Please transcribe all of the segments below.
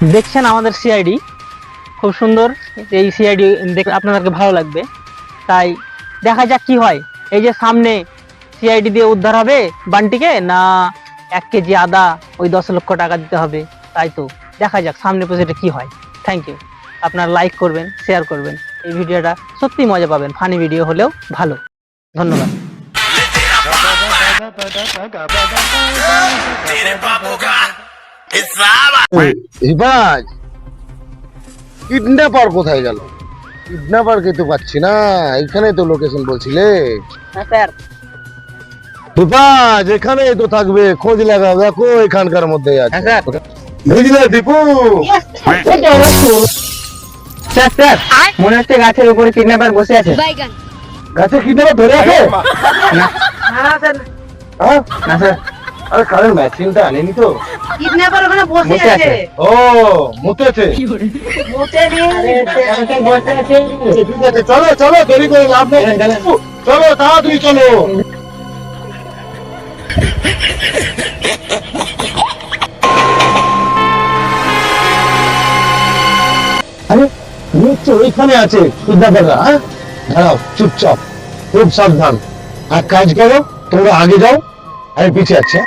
দেখছেন আমাদের সিআইডি খুব সুন্দর। এই সিআইডি দেখে আপনাদেরকে ভালো লাগবে, তাই দেখা যাক কি হয়। এই যে সামনে সিআইডি দিয়ে উদ্ধার হবে বান্টিকে, না 1 কেজি আদা ওই 10 লক্ষ টাকা দিতে হবে, তাই তো দেখা যাক সামনে প্রজেক্টে কি হয়। Thank you. আপনারা লাইক করবেন, শেয়ার করবেন। এই ভিডিওটা সত্যি মজা পাবেন, ফানি ভিডিও হলেও ভালো। ধন্যবাদ। হিফাজ, কিডন্যাপার কোথায় গেল? কিডন্যাপারকে তো পাচ্ছি না। এখানে তো লোকেশন বলছিলে। স্যার, হিফাজ এখানে তো থাকবে, খোঁজ লাগাও, দেখো এখানকার মধ্যে আছে। স্যার। বুঝলে দীপু? স্যার স্যার, মনে হচ্ছে গাছের উপরে কিডন্যাপার বসে আছে। গাছে কিডন্যাপার ধরে আছে? না স্যার, হ্যাঁ? না স্যার। আরে কারেন্ট মেশিনটা আনেনি তো? কিডন্যাপার ওখানে বসে বসে আছে। আছে। ও মুতেছে। মুতে দিয়ে বসে আছে। ঠিক আছে, চলো চলো, দেরি করে লাভ নেই। চলো তাড়াতাড়ি চলো। আরে নিশ্চয় ওইখানে আছে কিডন্যাপাররা। হ্যাঁ, দাঁড়াও চুপচাপ, খুব সাবধান। আর কাজ করো, তোমরা আগে যাও, আমি পিছিয়ে আছি।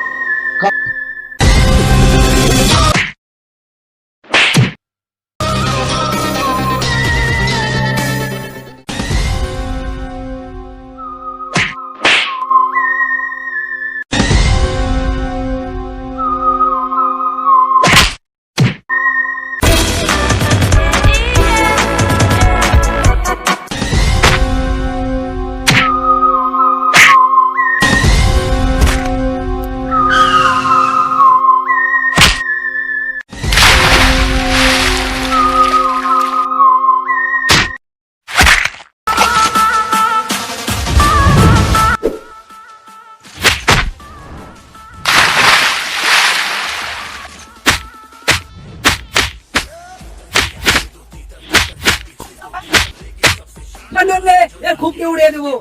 খুব কে উড়িয়ে দেবো।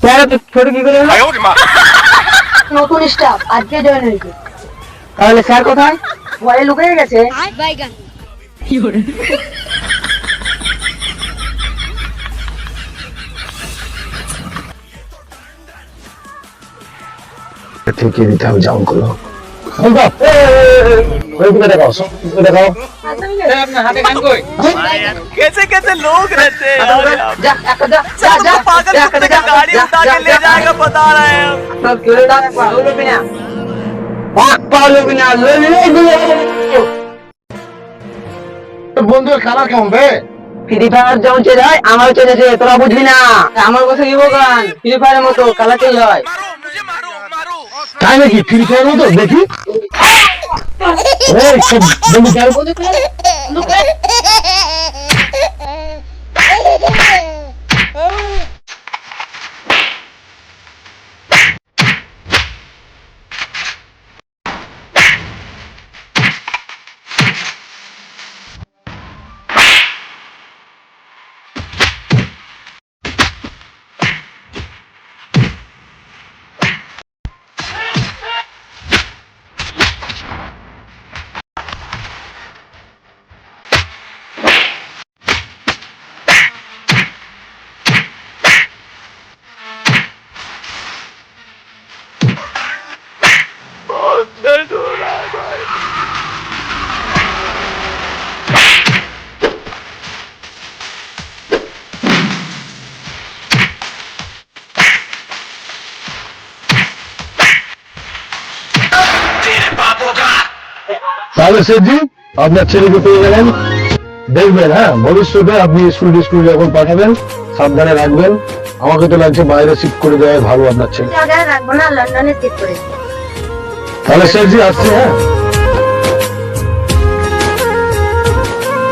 স্যার, তো ছোট কি করে হলো? নতুন স্টাফ আজকে জয়েন হয়েছে। তাহলে স্যার কোথায়? ঘরে লুকিয়ে গেছে। ঠিকই দিতে হবে, যাও করো। দেখাও, দেখাও। আপনার হাতে গান কই? कैसे कैसे लोग रहते हैं यार। যা একটা যা যা যা पागल कुत्ते का गाड़ी उठा के ले जाएगा बता रहे हैं हम। সব কেউ দাও পাগল বিনা। বন্ধুর খেলা কেমন বে? ফ্রি ফায়ার যেমন চেঞ্জ হয়, আমারও চেঞ্জ আছে, তোরা বুঝবি না। আমার কথা কি বলবেন? ফ্রি ফায়ারের মতো খেলা চেঞ্জ হয়। मुझे मारो मारो। তাই নাকি? ফ্রি ফায়ার মতো দেখি। এই সব বন্ধু খেয়াল করে बहुत दर्द हो रहा है भाई। तेरे बापों का। তাহলে সেজি আপনার ছেলেকে পেয়ে গেলেন। দেখবেন, হ্যাঁ, ভবিষ্যতে আপনি স্কুল যখন পাঠাবেন সাবধানে রাখবেন। আমাকে তো লাগছে বাইরে শিফট করে দেওয়া ভালো আপনার ছেলে। জায়গায় রাখবো না, লন্ডনে ঠিক করে। তাহলে সেজি আসছে, হ্যাঁ।